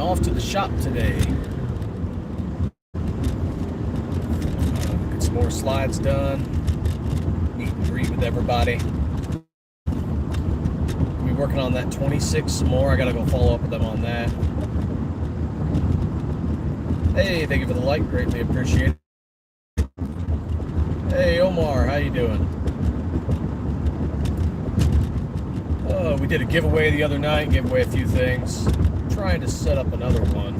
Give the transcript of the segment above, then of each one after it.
off to the shop today. Get some more slides done. Meet and greet with everybody. We'll be working on that 26 some more. I gotta go follow up with them on that. Hey, thank you for the like. Greatly appreciate it. Hey, Omar, how you doing? We did a giveaway the other night, gave away a few things. I'm trying to set up another one.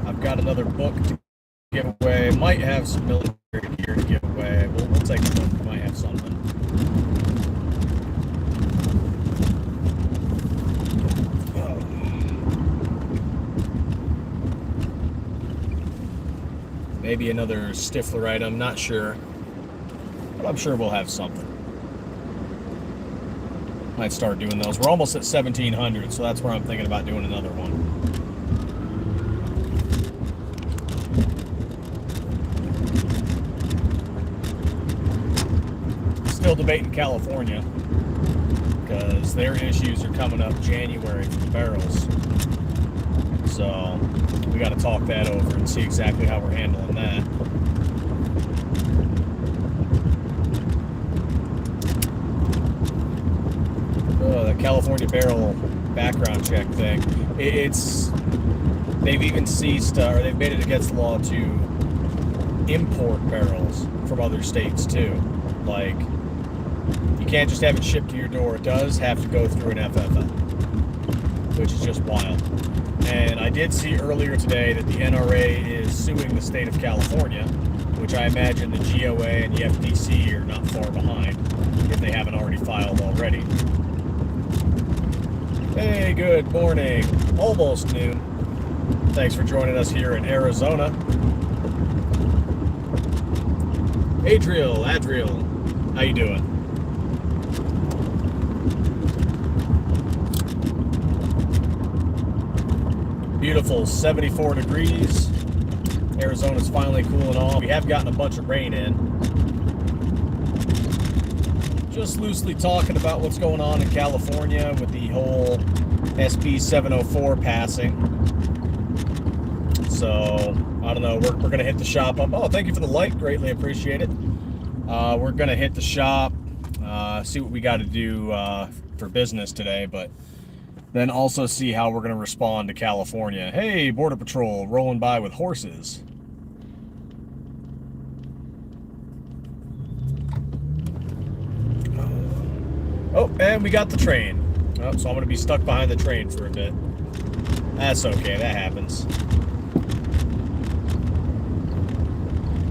I've got another book to give away. Might have some military gear to give away. We'll take a look. We might have something. Maybe another Stiffler item, not sure. But I'm sure we'll have something. Might start doing those. We're almost at 1,700, so that's where I'm thinking about doing another one. Still debating California, because their issues are coming up January for the barrels. So we got to talk that over and see exactly how we're handling that. The California barrel background check thing. They've even ceased, or they've made it against the law to import barrels from other states too. Like, you can't just have it shipped to your door. It does have to go through an FFA, which is just wild. And I did see earlier today that the NRA is suing the state of California, which I imagine the GOA and the FTC are not far behind, if they haven't already filed already. Hey, good morning. Almost noon. Thanks for joining us here in Arizona. Adriel, how you doing? Beautiful 74 degrees. Arizona's finally cooling off. We have gotten a bunch of rain in. Just loosely talking about what's going on in California with the whole SB 704 passing. So, I don't know, we're going to hit the shop up. Oh, thank you for the like, greatly appreciate it. We're going to hit the shop, see what we got to do for business today, but then also see how we're going to respond to California. Hey, Border Patrol, rolling by with horses. Oh, and we got the train. Oh, so I'm going to be stuck behind the train for a bit. That's okay, that happens.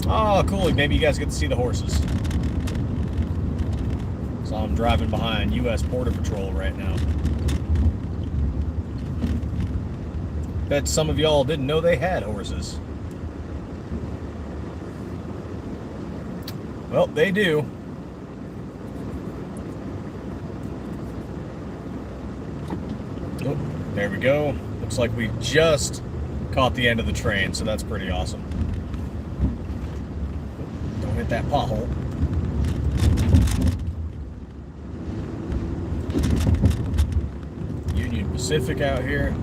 Oh, cool, maybe you guys get to see the horses. So I'm driving behind U.S. Border Patrol right now. Bet some of y'all didn't know they had horses. Well, they do. Oh, there we go. Looks like we just caught the end of the train, so that's pretty awesome. Don't hit that pothole. Union Pacific out here.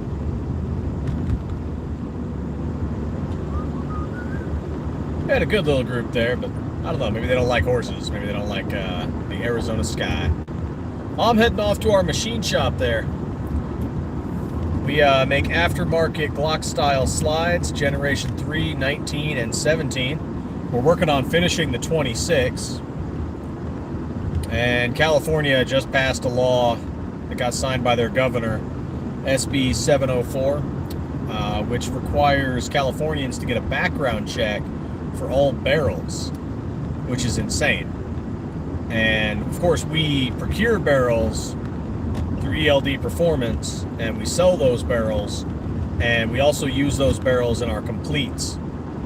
We had a good little group there, but I don't know, maybe they don't like horses. Maybe they don't like the Arizona sky. I'm heading off to our machine shop there. We make aftermarket Glock-style slides, Generation 3, 19, and 17. We're working on finishing the 26. And California just passed a law that got signed by their governor, SB 704, which requires Californians to get a background check for all barrels, which is insane. And of course, we procure barrels through ELD Performance, and we sell those barrels, and we also use those barrels in our completes.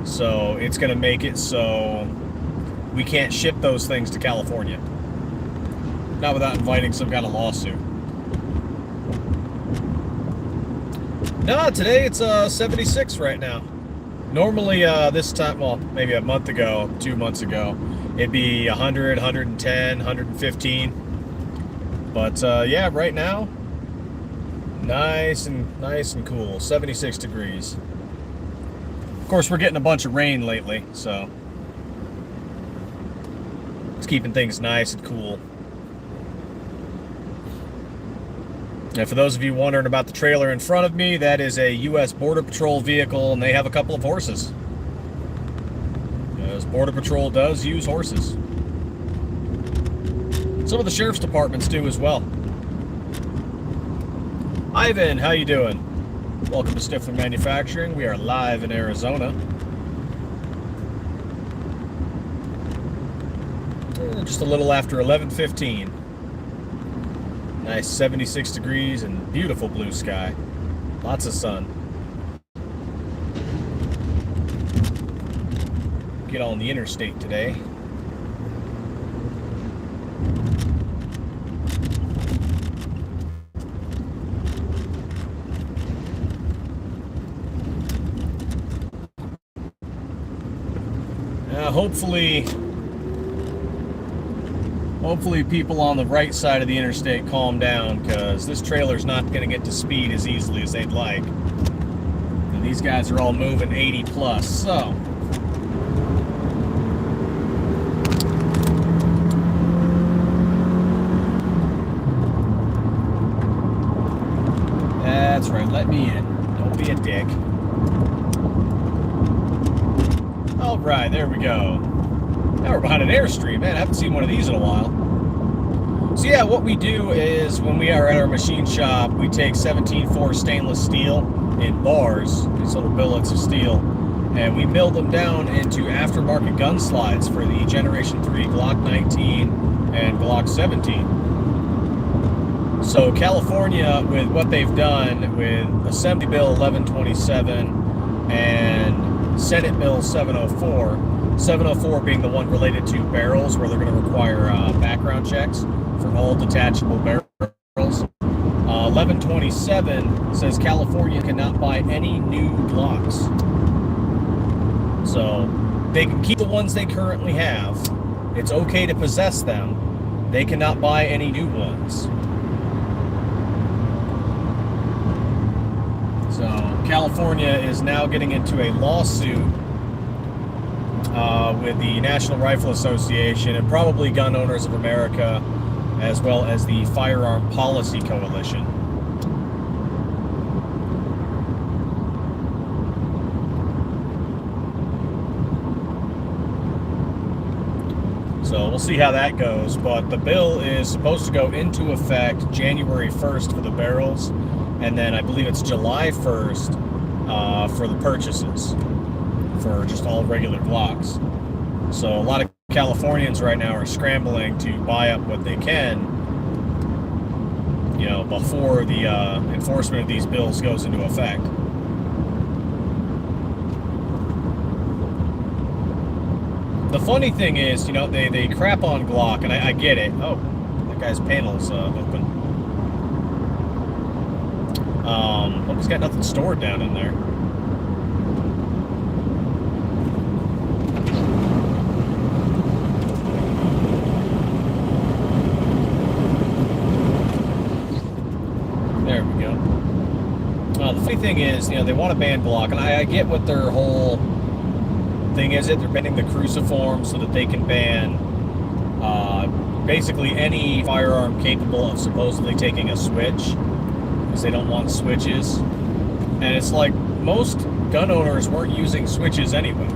So it's going to make it so we can't ship those things to California, not without inviting some kind of lawsuit. No, today it's 76 right now. Normally this time, well, maybe a month ago, 2 months ago, it'd be 100, 110, 115. But yeah, right now, Nice and cool. 76 degrees. Of course, we're getting a bunch of rain lately, so it's keeping things nice and cool. And for those of you wondering about the trailer in front of me, that is a U.S. Border Patrol vehicle, and they have a couple of horses. Because Border Patrol does use horses. Some of the sheriff's departments do as well. Ivan, how you doing? Welcome to Stiffler Manufacturing. We are live in Arizona. Just a little after 11:15. Nice 76 degrees and beautiful blue sky. Lots of sun. Get on the interstate today. Hopefully people on the right side of the interstate calm down, because this trailer's not going to get to speed as easily as they'd like. And these guys are all moving 80 plus, so. That's right, let me in. Don't be a dick. All right, there we go. Now we're behind an Airstream. Man, I haven't seen one of these in a while. So yeah, what we do is when we are at our machine shop, we take 17.4 stainless steel in bars, these little billets of steel, and we mill them down into aftermarket gun slides for the Generation 3 Glock 19 and Glock 17. So California, with what they've done with Assembly Bill 1127 and Senate Bill 704, 704 being the one related to barrels, where they're going to require background checks for all detachable barrels. 1127 says California cannot buy any new Glocks. So they can keep the ones they currently have. It's okay to possess them. They cannot buy any new ones. So California is now getting into a lawsuit with the National Rifle Association and probably Gun Owners of America, as well as the Firearm Policy Coalition. So we'll see how that goes, but the bill is supposed to go into effect January 1st for the barrels, and then I believe it's July 1st for the purchases, for just all regular Glocks. So a lot of Californians right now are scrambling to buy up what they can, you know, before the enforcement of these bills goes into effect. The funny thing is, you know, they crap on Glock, and I get it. Oh, that guy's panel's open. Hope he's got nothing stored down in there. There we go. The funny thing is, you know, they want to ban Glock, and I get what their whole thing is. They're banning the cruciform so that they can ban basically any firearm capable of supposedly taking a switch, because they don't want switches. And it's like, most gun owners weren't using switches anyway.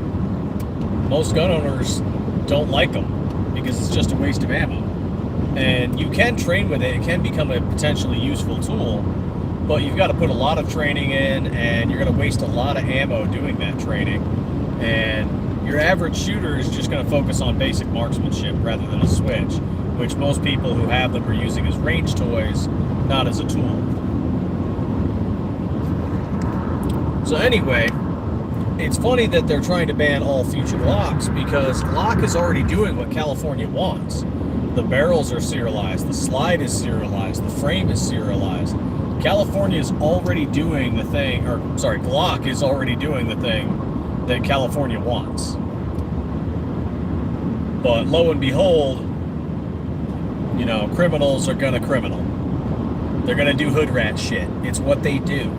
Most gun owners don't like them because it's just a waste of ammo. And you can train with it. It can become a potentially useful tool, but you've got to put a lot of training in, and you're going to waste a lot of ammo doing that training. And your average shooter is just going to focus on basic marksmanship rather than a switch, which most people who have them are using as range toys, not as a tool. So anyway, it's funny that they're trying to ban all future Glocks, because Glock is already doing what California wants. The barrels are serialized, the slide is serialized, the frame is serialized. California is already doing the thing, or sorry, Glock is already doing the thing that California wants. But lo and behold, you know, criminals are gonna criminal. They're going to do hood rat shit. It's what they do.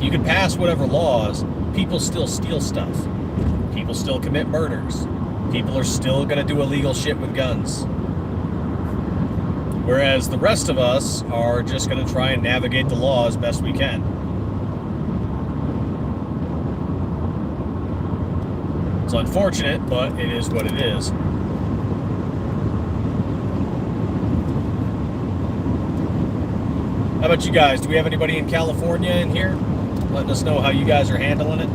You can pass whatever laws, people still steal stuff. People still commit murders. People are still going to do illegal shit with guns. Whereas the rest of us are just going to try and navigate the law as best we can. It's unfortunate, but it is what it is. How about you guys? Do we have anybody in California in here? Letting us know how you guys are handling it.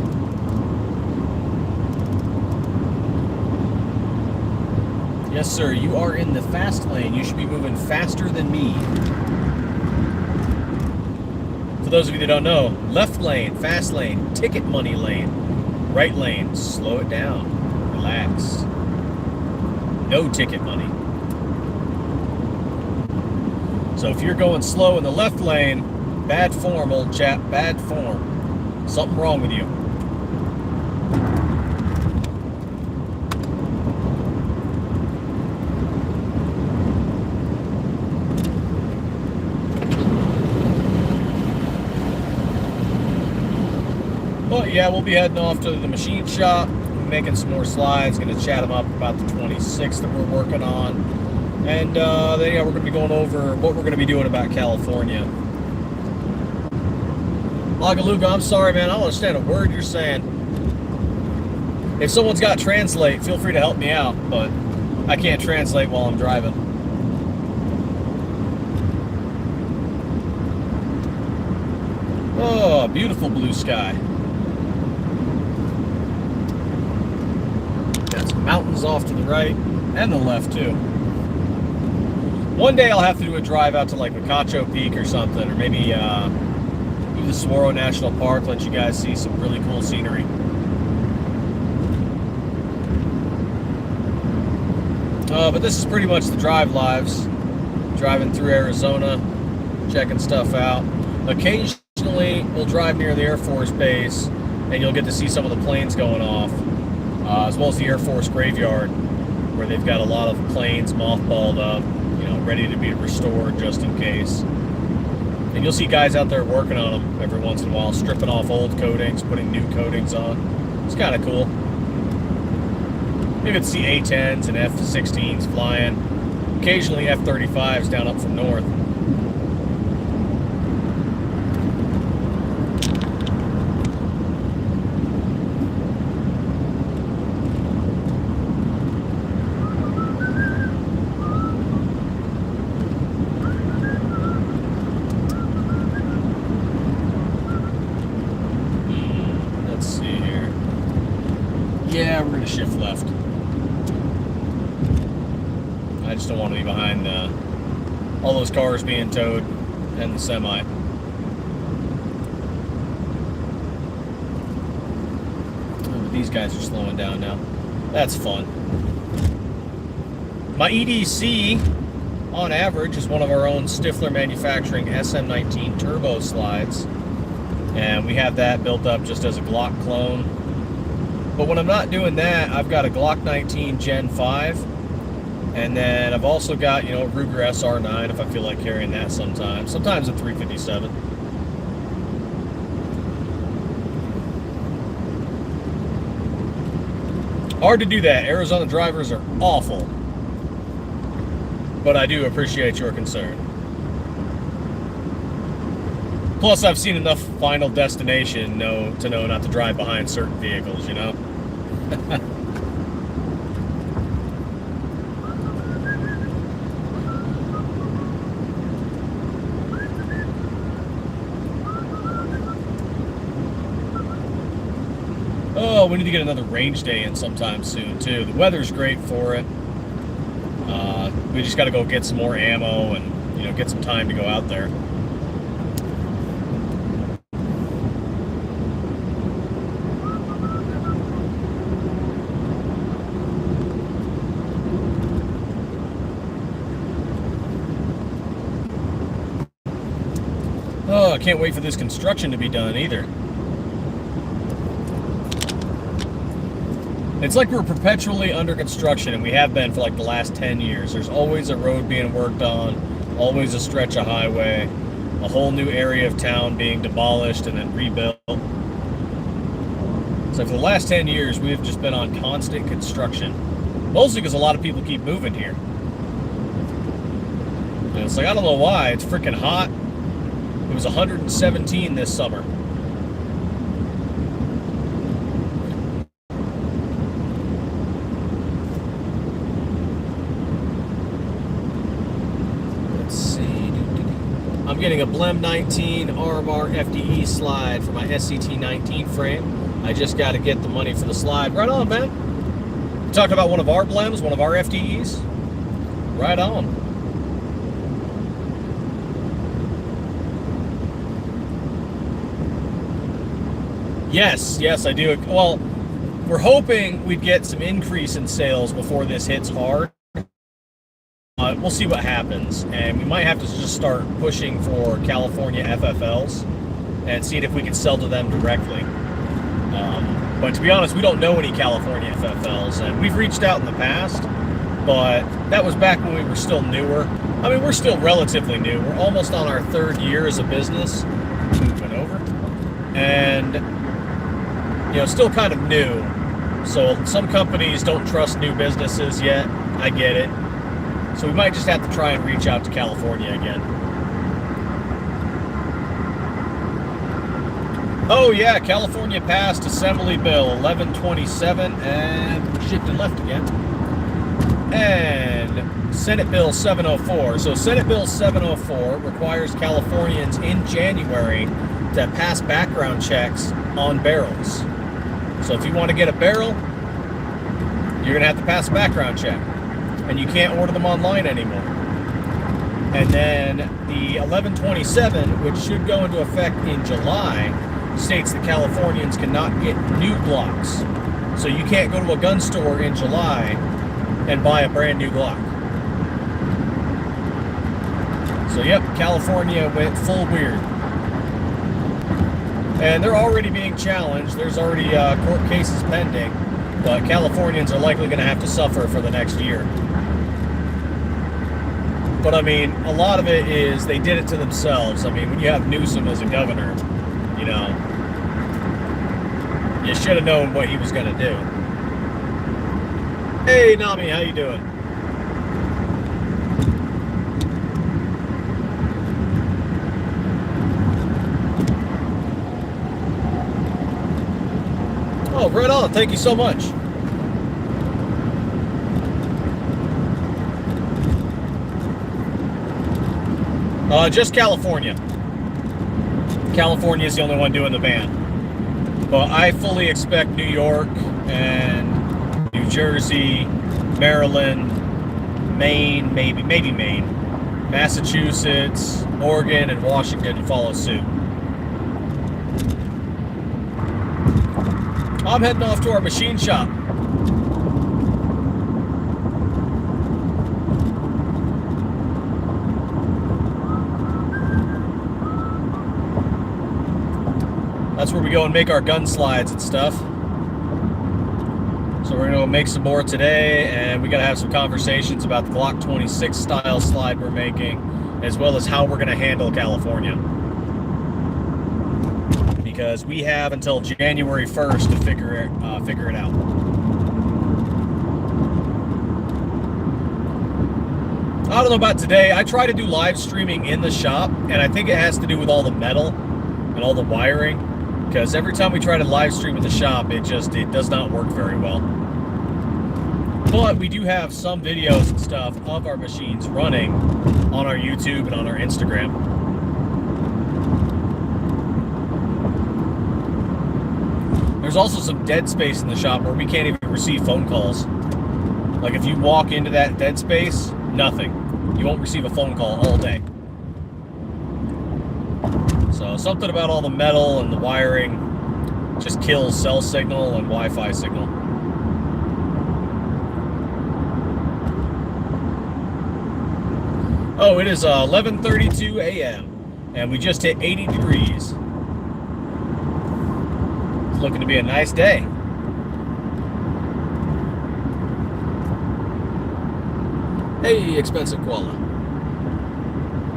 Yes, sir. You are in the fast lane. You should be moving faster than me. For those of you that don't know, left lane, fast lane, ticket money lane, right lane, slow it down, relax. No ticket money. So if you're going slow in the left lane, bad form, old chap, bad form. Something wrong with you. But yeah, we'll be heading off to the machine shop, making some more slides, going to chat them up about the 26th that we're working on. And then, yeah, we're going to be going over what we're going to be doing about California. Lagaluga, I'm sorry, man. I don't understand a word you're saying. If someone's got Translate, feel free to help me out, but I can't translate while I'm driving. Oh, beautiful blue sky. Got some mountains off to the right and the left, too. One day I'll have to do a drive out to like Macacho Peak or something, or maybe do the Saguaro National Park, let you guys see some really cool scenery. But this is pretty much the drive lives. Driving through Arizona, checking stuff out. Occasionally we'll drive near the Air Force Base and you'll get to see some of the planes going off, as well as the Air Force Graveyard, where they've got a lot of planes mothballed up, you know, ready to be restored just in case. And you'll see guys out there working on them every once in a while, stripping off old coatings, putting new coatings on. It's kind of cool. You can see A-10s and F-16s flying. Occasionally F-35s down up from north. Yeah, we're going to shift left. I just don't want to be behind all those cars being towed and the semi. Oh, but these guys are slowing down now. That's fun. My EDC, on average, is one of our own Stiffler Manufacturing SM19 turbo slides. And we have that built up just as a Glock clone. But when I'm not doing that, I've got a Glock 19 Gen 5. And then I've also got, you know, a Ruger SR9 if I feel like carrying that sometimes. Sometimes a 357. Hard to do that. Arizona drivers are awful. But I do appreciate your concern. Plus, I've seen enough Final Destination to know not to drive behind certain vehicles, you know? Oh, we need to get another range day in sometime soon, too. The weather's great for it. We just got to go get some more ammo and, you know, get some time to go out there. Oh, I can't wait for this construction to be done either. It's like we're perpetually under construction, and we have been for like the last 10 years. There's always a road being worked on. Always a stretch of highway, a whole new area of town being demolished and then rebuilt. So for the last 10 years, we have just been on constant construction. Mostly because a lot of people keep moving here. And it's like, I don't know why. It's freaking hot. It was 117 this summer. Let's see. I'm getting a Blem 19 RMR FDE slide for my SCT 19 frame. I just got to get the money for the slide. Right on, man. You talking about one of our Blems, one of our FDEs? Right on. Yes, I do. Well, we're hoping we'd get some increase in sales before this hits hard. We'll see what happens, and we might have to just start pushing for California FFLs and see if we can sell to them directly. But to be honest, we don't know any California FFLs, and we've reached out in the past, but that was back when we were still newer. I mean, we're still relatively new. We're almost on our 3rd year as a business. Moving over. And, you know, still kind of new. So some companies don't trust new businesses yet. I get it. So we might just have to try and reach out to California again. Oh yeah, California passed Assembly Bill 1127 and shifted left again. And Senate Bill 704. So Senate Bill 704 requires Californians in January to pass background checks on barrels. So if you want to get a barrel, you're going to have to pass a background check. And you can't order them online anymore. And then the 1127, which should go into effect in July, states that Californians cannot get new Glocks. So you can't go to a gun store in July and buy a brand new Glock. So yep, California went full weird. And they're already being challenged. There's already court cases pending, but Californians are likely going to have to suffer for the next year. But I mean, a lot of it is they did it to themselves. I mean, when you have Newsom as a governor, you know, you should have known what he was going to do. Hey, Nami, how you doing? Oh, right on. Thank you so much. Just California. California is the only one doing the ban. But I fully expect New York and New Jersey, Maryland, Maine, maybe Maine, Massachusetts, Oregon, and Washington to follow suit. I'm heading off to our machine shop. That's where we go and make our gun slides and stuff. So we're gonna make some more today, and we gotta have some conversations about the Glock 26 style slide we're making, as well as how we're gonna handle California. Because we have until January 1st to figure it out. I don't know about today. I try to do live streaming in the shop, and I think it has to do with all the metal and all the wiring. Because every time we try to live stream in the shop, it does not work very well. But we do have some videos and stuff of our machines running on our YouTube and on our Instagram. There's also some dead space in the shop where we can't even receive phone calls. Like if you walk into that dead space, nothing. You won't receive a phone call all day. So something about all the metal and the wiring just kills cell signal and Wi-Fi signal. Oh, it is 11:32 a.m. and we just hit 80 degrees. It's looking to be a nice day. Hey, expensive koala.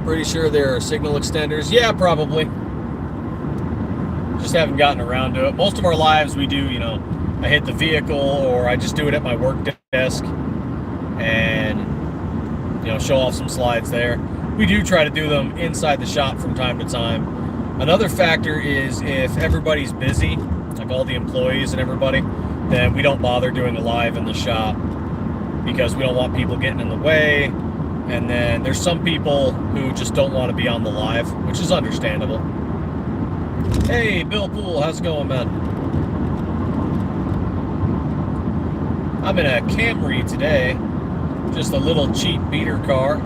Pretty sure there are signal extenders. Yeah, probably. Just haven't gotten around to it. Most of our lives we do, you know, I hit the vehicle or I just do it at my work desk and, you know, show off some slides there. We do try to do them inside the shop from time to time. Another factor is if everybody's busy, like all the employees and everybody, then we don't bother doing a live in the shop because we don't want people getting in the way. And then there's some people who just don't want to be on the live, which is understandable. Hey, Bill Poole, how's it going, man? I'm in a Camry today, just a little cheap beater car.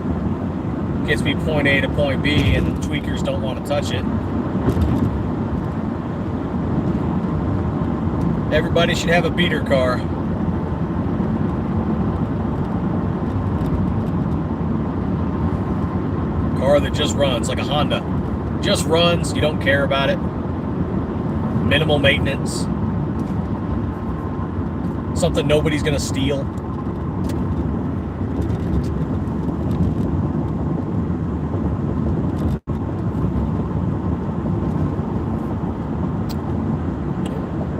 Gets me point A to point B, and tweakers don't want to touch it. Everybody should have a beater car. Car that just runs, like a Honda. Just runs, you don't care about it. Minimal maintenance. Something nobody's gonna steal.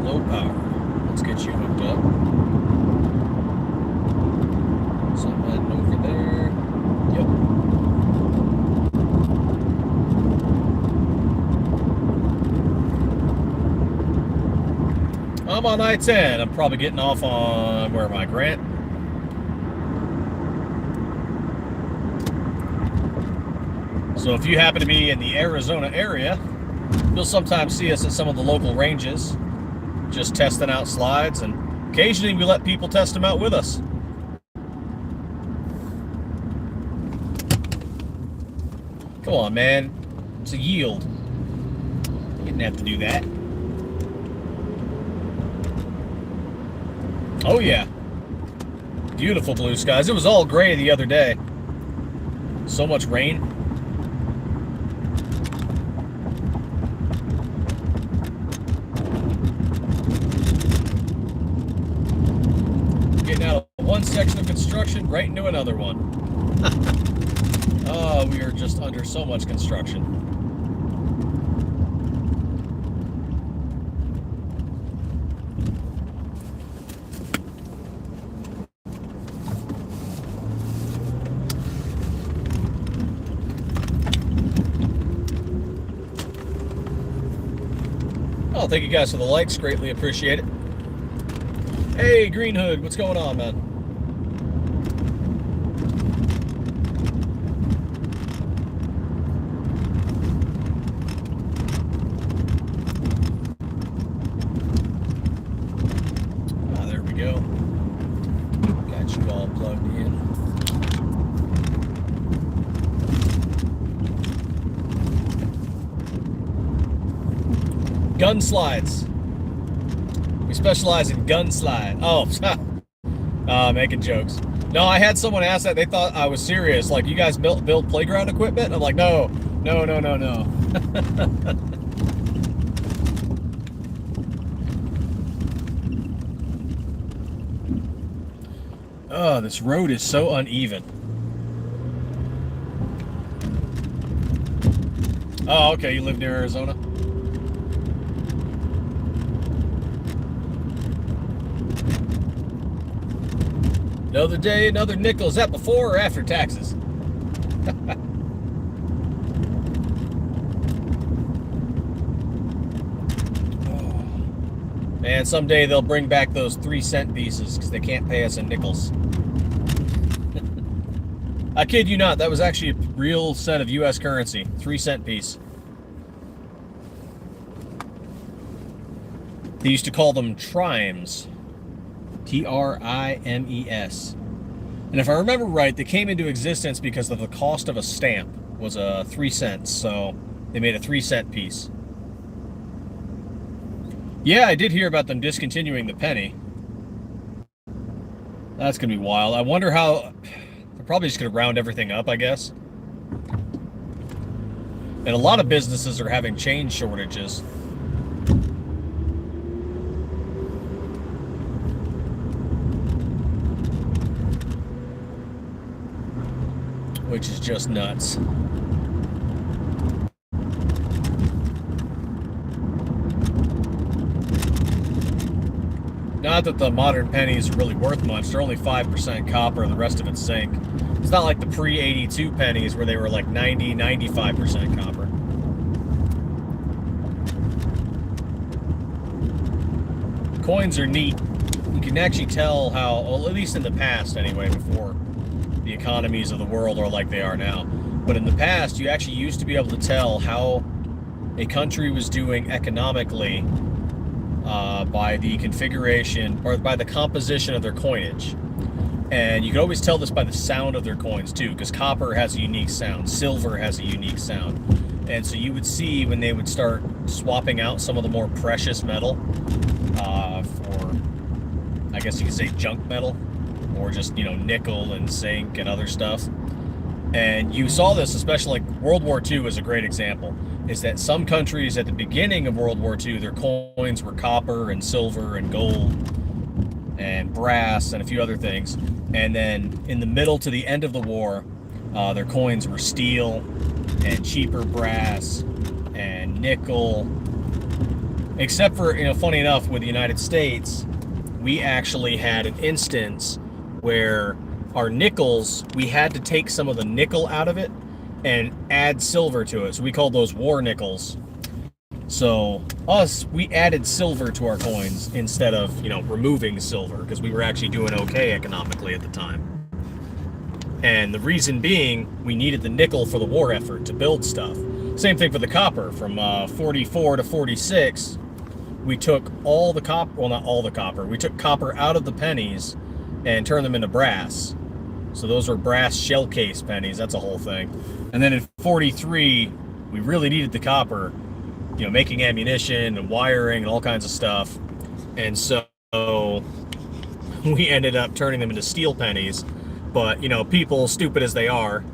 Low power. Let's get you hooked up. Something heading over there. Yep. I'm on I-10. I'm probably getting off on, where am I, Grant? So if you happen to be in the Arizona area, you'll sometimes see us at some of the local ranges, just testing out slides, and occasionally we let people test them out with us. Come on, man. It's a yield. You didn't have to do that. Oh yeah, beautiful blue skies. It was all gray the other day. So much rain. Getting out of one section of construction right into another one. Oh, we are just under so much construction. Oh, thank you guys for the likes. Greatly appreciate it. Hey, Green Hood, what's going on, man? Ah, there we go. Got you all plugged in. Gun slides. We specialize in gun slide. Oh, making jokes. No, I had someone ask that. They thought I was serious. Like, you guys build playground equipment? I'm like, no. Oh, this road is so uneven. Oh, okay. You live near Arizona? Another day, another nickel. Is that before or after taxes? Oh. Man, someday they'll bring back those 3-cent pieces because they can't pay us in nickels. I kid you not, that was actually a real set of U.S. currency. 3-cent piece. They used to call them trimes. T-R-I-M-E-S. And if I remember right, they came into existence because of the cost of a stamp was 3 cents, so they made a 3-cent piece. Yeah, I did hear about them discontinuing the penny. That's gonna be wild. I wonder how... They're probably just gonna round everything up, I guess. And a lot of businesses are having change shortages. Which is just nuts. not that the modern pennies are really worth much. They're only 5% copper, the rest of it's zinc. It's not like the pre-82 pennies where they were like 90, 95% copper. Coins are neat. You can actually tell how, well, at least in the past anyway, before the economies of the world are like they are now. But in the past, you actually used to be able to tell how a country was doing economically by the configuration or by the composition of their coinage. And you can always tell this by the sound of their coins too, because copper has a unique sound, silver has a unique sound. And so you would see when they would start swapping out some of the more precious metal for, I guess you could say, junk metal, or just, you know, nickel and zinc and other stuff. And you saw this, especially like World War II is a great example, is that some countries at the beginning of World War II, their coins were copper and silver and gold and brass and a few other things. And then in the middle to the end of the war, their coins were steel and cheaper brass and nickel. Except for, you know, funny enough, with the United States, we actually had an instance where our nickels, we had to take some of the nickel out of it and add silver to it. So we called those war nickels. So we added silver to our coins instead of, you know, removing silver, because we were actually doing okay economically at the time. And the reason being, we needed the nickel for the war effort to build stuff. Same thing for the copper. From 44 to 46, we took all the copper, well, not all the copper, we took copper out of the pennies and turned them into brass. So those were brass shell case pennies. That's a whole thing. And then in 43, we really needed the copper, you know, making ammunition and wiring and all kinds of stuff. And so we ended up turning them into steel pennies. But, you know, people, stupid as they are,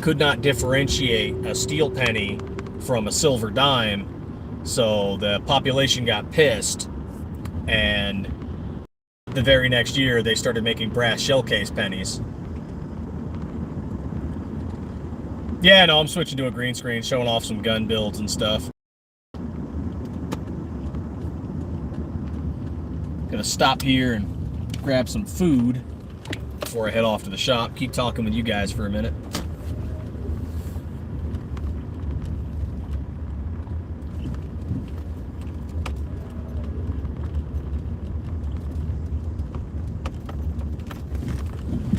could not differentiate a steel penny from a silver dime. So the population got pissed, and the very next year they started making brass shell case pennies. Yeah, no, I'm switching to a green screen, showing off some gun builds and stuff. Gonna stop here and grab some food before I head off to the shop. Keep talking with you guys for a minute.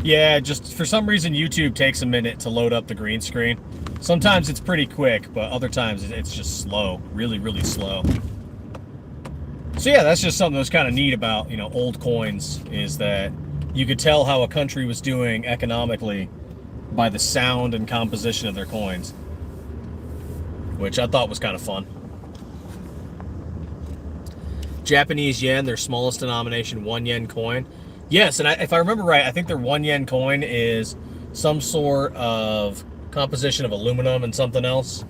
Yeah, just for some reason YouTube takes a minute to load up the green screen. Sometimes it's pretty quick, but other times it's just slow, really, really slow. So yeah, that's just something that's kind of neat about, you know, old coins, is that you could tell how a country was doing economically by the sound and composition of their coins, which I thought was kind of fun. Japanese yen, their smallest denomination, 1 yen coin. Yes, and if I remember right, I think their 1 yen coin is some sort of composition of aluminum and something else.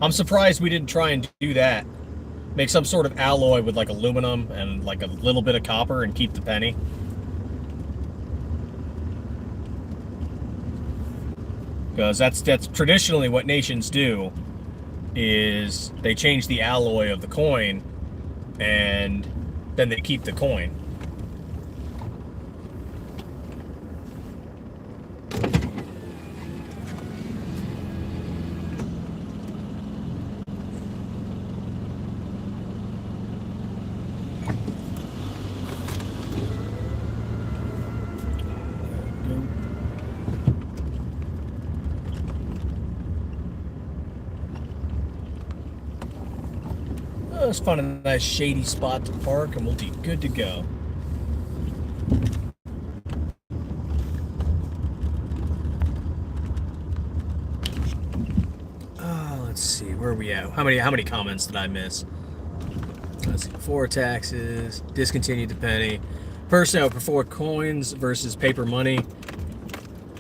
I'm surprised we didn't try and do that. Make some sort of alloy with like aluminum and like a little bit of copper and keep the penny. Because that's traditionally what nations do, is they change the alloy of the coin and then they keep the coin. Let's find a nice shady spot to park and we'll be good to go. Let's see, where are we at? How many comments did I miss? Let's see, before taxes, discontinued the penny. Personally, I would prefer coins versus paper money.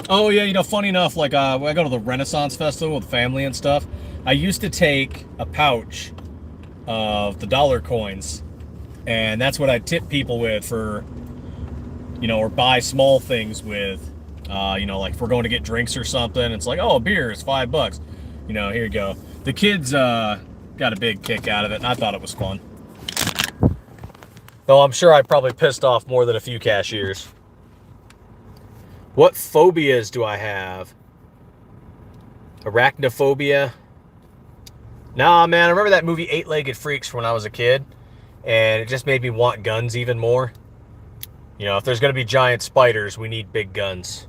Oh yeah, you know, funny enough, like when I go to the Renaissance Festival with family and stuff, I used to take a pouch of the dollar coins, and that's what I tip people with for, you know, or buy small things with You know, like if we're going to get drinks or something, it's like, oh, a beer is $5. You know, here you go. The kids got a big kick out of it, and I thought it was fun. Though I'm sure I probably pissed off more than a few cashiers. What phobias do I have? Arachnophobia. Nah, man, I remember that movie Eight-Legged Freaks from when I was a kid, and it just made me want guns even more. You know, if there's going to be giant spiders, we need big guns.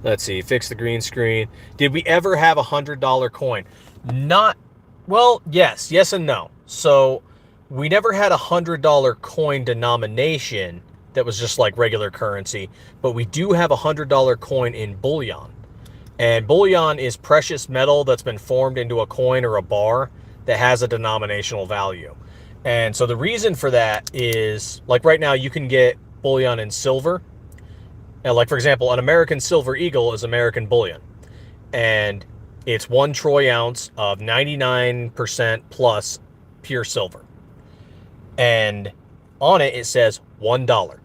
Let's see, fix the green screen. Did we ever have a $100 coin? Not, well, yes and no. So we never had a $100 coin denomination that was just like regular currency, but we do have a $100 coin in bullion. And bullion is precious metal that's been formed into a coin or a bar that has a denominational value. And so the reason for that is, like right now, you can get bullion in silver. And like, for example, an American silver eagle is American bullion. And it's 1 troy ounce of 99% plus pure silver. And on it, it says $1.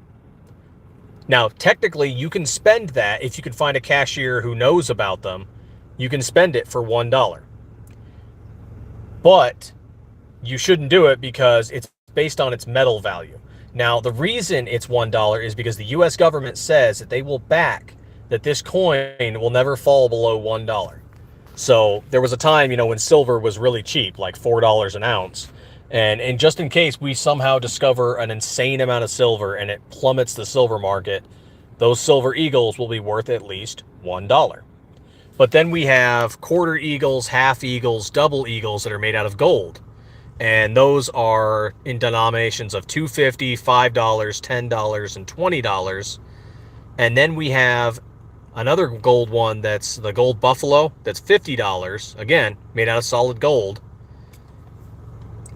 Now, technically, you can spend that if you can find a cashier who knows about them. You can spend it for $1. But you shouldn't do it because it's based on its metal value. Now, the reason it's $1 is because the U.S. government says that they will back that this coin will never fall below $1. So there was a time, you know, when silver was really cheap, like $4 an ounce. And just in case we somehow discover an insane amount of silver and it plummets the silver market, those silver eagles will be worth at least $1. But then we have quarter eagles, half eagles, double eagles that are made out of gold. And those are in denominations of $2.50, $5, $10, and $20. And then we have another gold one that's the gold buffalo, that's $50, again, made out of solid gold.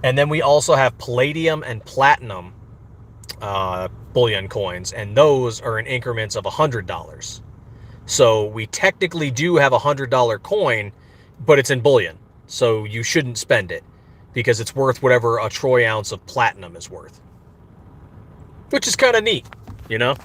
And then we also have palladium and platinum bullion coins, and those are in increments of $100. So we technically do have a $100 coin, but it's in bullion. So you shouldn't spend it because it's worth whatever a troy ounce of platinum is worth. Which is kind of neat, you know?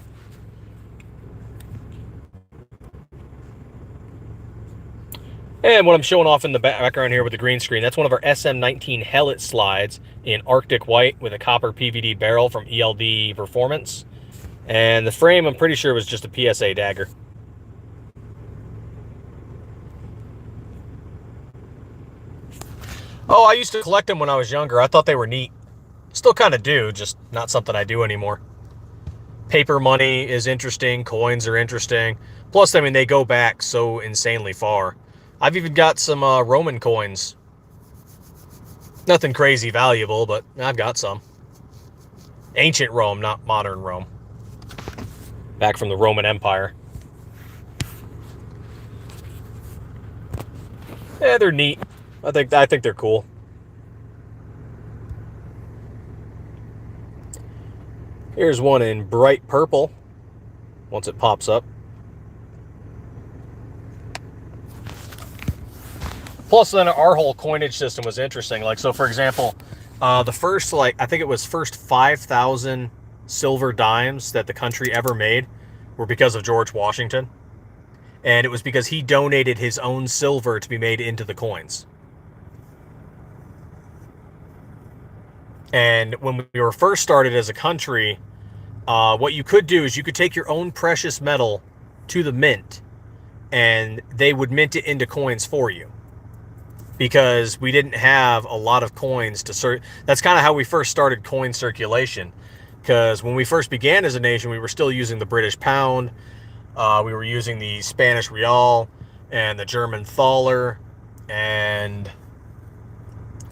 And what I'm showing off in the background here with the green screen, that's one of our SM19 Hellet slides in Arctic white with a copper PVD barrel from ELD Performance. And the frame, I'm pretty sure, was just a PSA dagger. Oh, I used to collect them when I was younger. I thought they were neat. Still kind of do, just not something I do anymore. Paper money is interesting. Coins are interesting. Plus, I mean, they go back so insanely far. I've even got some Roman coins. Nothing crazy valuable, but I've got some. Ancient Rome, not modern Rome. Back from the Roman Empire. Yeah, they're neat. I think they're cool. Here's one in bright purple. Once it pops up. Plus, then our whole coinage system was interesting. Like, so for example, the first, like, I think it was first 5,000 silver dimes that the country ever made were because of George Washington. And it was because he donated his own silver to be made into the coins. And when we were first started as a country, what you could do is you could take your own precious metal to the mint, and they would mint it into coins for you. Because we didn't have a lot of coins to that's kind of how we first started coin circulation. Because when we first began as a nation, we were still using the British pound, we were using the Spanish real, and the German thaler, and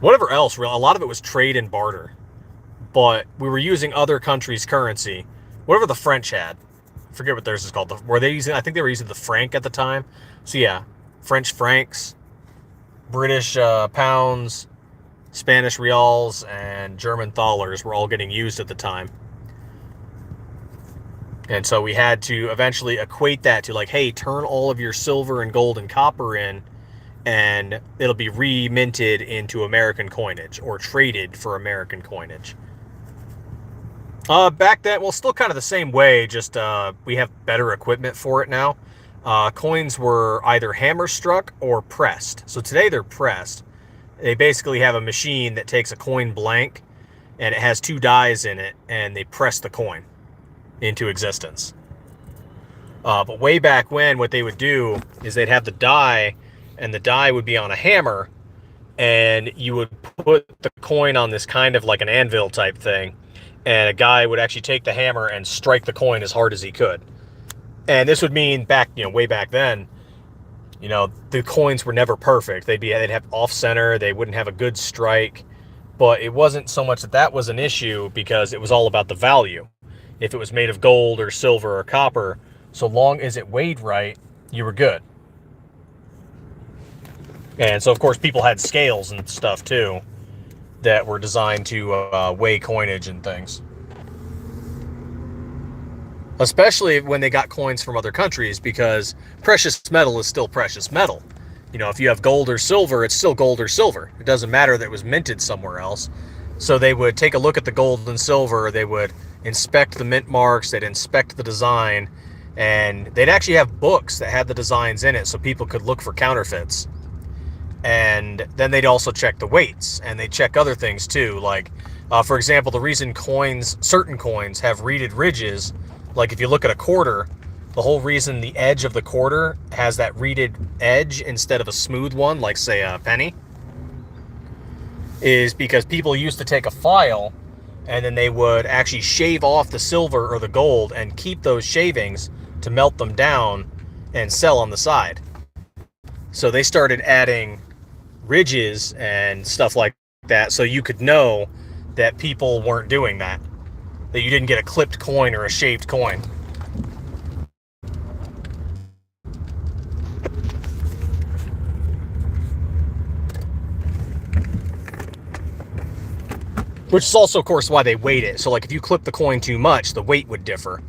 whatever else. A lot of it was trade and barter. But we were using other countries' currency, whatever the French had. I forget what theirs is called. Were they using? I think they were using the franc at the time. So yeah, French francs, British pounds, Spanish reals, and German thalers were all getting used at the time. And so we had to eventually equate that to like, hey, turn all of your silver and gold and copper in, and it'll be re-minted into American coinage or traded for American coinage. Back then, well, still kind of the same way, just we have better equipment for it now. Coins were either hammer struck or pressed. So today they're pressed. They basically have a machine that takes a coin blank and it has two dies in it, and they press the coin into existence. But way back when, what they would do is they'd have the die, and the die would be on a hammer, and you would put the coin on this kind of like an anvil type thing, and a guy would actually take the hammer and strike the coin as hard as he could. And this would mean back, way back then, the coins were never perfect. They'd have off center, they wouldn't have a good strike, but it wasn't so much that was an issue because it was all about the value. If it was made of gold or silver or copper, so long as it weighed right, you were good. And so, of course, people had scales and stuff too that were designed to weigh coinage and things. Especially when they got coins from other countries, because precious metal is still precious metal. If you have gold or silver, it's still gold or silver. It doesn't matter that it was minted somewhere else. So they would take a look at the gold and silver, they would inspect the mint marks, they'd inspect the design, and they'd actually have books that had the designs in it so people could look for counterfeits. And then they'd also check the weights, and they check other things too. Like, for example, the reason certain coins have reeded ridges, like if you look at a quarter, the whole reason the edge of the quarter has that reeded edge instead of a smooth one, like say a penny, is because people used to take a file and then they would actually shave off the silver or the gold and keep those shavings to melt them down and sell on the side. So they started adding ridges and stuff like that so you could know that people weren't doing that you didn't get a clipped coin or a shaved coin. Which is also, of course, why they weighed it. So, like, if you clip the coin too much, the weight would differ,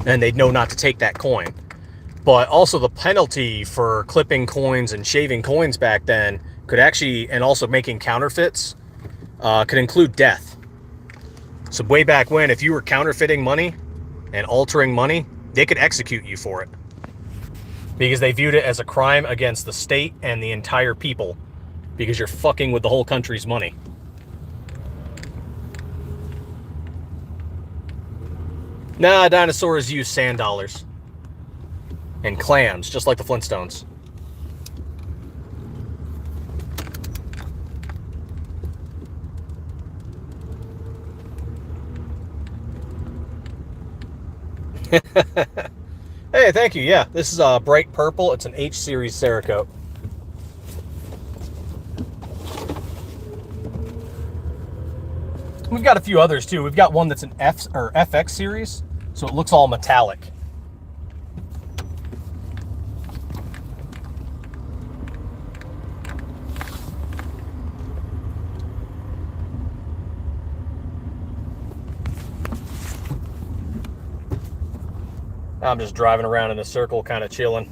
and they'd know not to take that coin. But also the penalty for clipping coins and shaving coins back then could actually, and also making counterfeits, could include death. So way back when, if you were counterfeiting money and altering money, they could execute you for it. Because they viewed it as a crime against the state and the entire people. Because you're fucking with the whole country's money. Nah, dinosaurs used sand dollars. And clams, just like the Flintstones. Hey, thank you. Yeah, this is a bright purple. It's an H series Cerakote. We've got a few others too. We've got one that's an F or FX series, so it looks all metallic. I'm just driving around in a circle, kind of chilling.